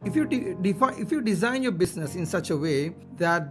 If you design your business in such a way that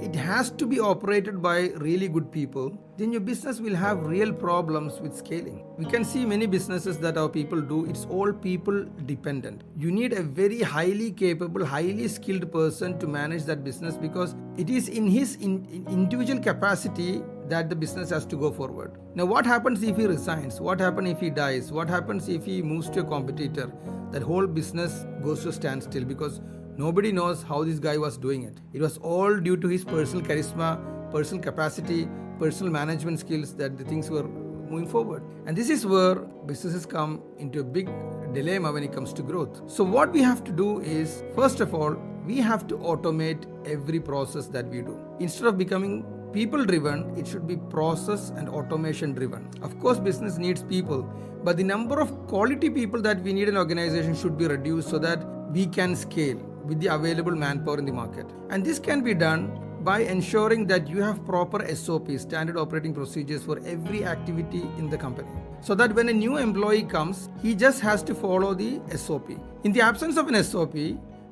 it has to be operated by really good people, then your business will have real problems with scaling. We can see many businesses that our people do, it's all people dependent. You need a very highly capable, highly skilled person to manage that business, because it is in his individual capacity that the business has to go forward. Now, what happens if he resigns? What happens if he dies? What happens if he moves to a competitor? That whole business goes to standstill, because nobody knows how this guy was doing it. It was all due to his personal charisma, personal capacity, personal management skills that the things were moving forward. And this is where businesses come into a big dilemma when it comes to growth. So what we have to do is, first of all, we have to automate every process that we do. Instead of becoming people driven, it should be process and automation driven. Of course, business needs people, but the number of quality people that we need in an organization should be reduced so that we can scale with the available manpower in the market. And this can be done by ensuring that you have proper SOPs, standard operating procedures, for every activity in the company, so that when a new employee comes, he just has to follow the SOP. In the absence of an SOP,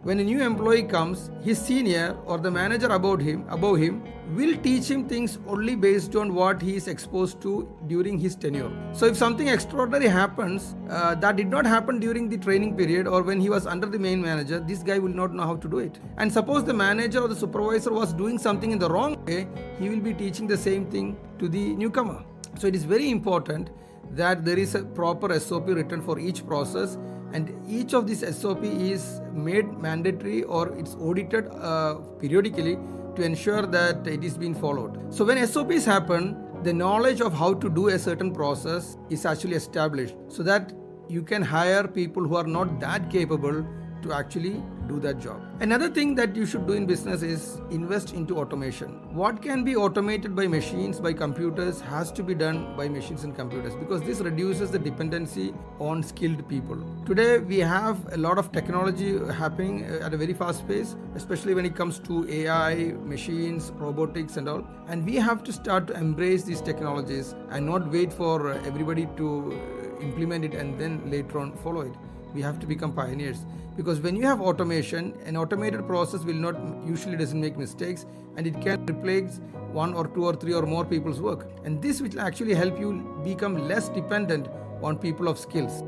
when a new employee comes, his senior or the manager above him will teach him things only based on what he is exposed to during his tenure. So if something extraordinary happens that did not happen during the training period or when he was under the main manager, this guy will not know how to do it. And suppose the manager or the supervisor was doing something in the wrong way, he will be teaching the same thing to the newcomer. So it is very important that there is a proper SOP written for each process, and each of these SOP is made mandatory or it's audited periodically to ensure that it is being followed. So when SOPs happen, the knowledge of how to do a certain process is actually established, so that you can hire people who are not that capable to actually do that job. Another thing that you should do in business is invest into automation. What can be automated by machines, by computers, has to be done by machines and computers, because this reduces the dependency on skilled people. Today we have a lot of technology happening at a very fast pace, especially when it comes to AI, machines, robotics and all. And we have to start to embrace these technologies and not wait for everybody to implement it and then later on follow it. We have to become pioneers, because when you have automation, an automated process usually doesn't make mistakes, and it can replace 1 or 2 or 3 or more people's work. And this will actually help you become less dependent on people of skills.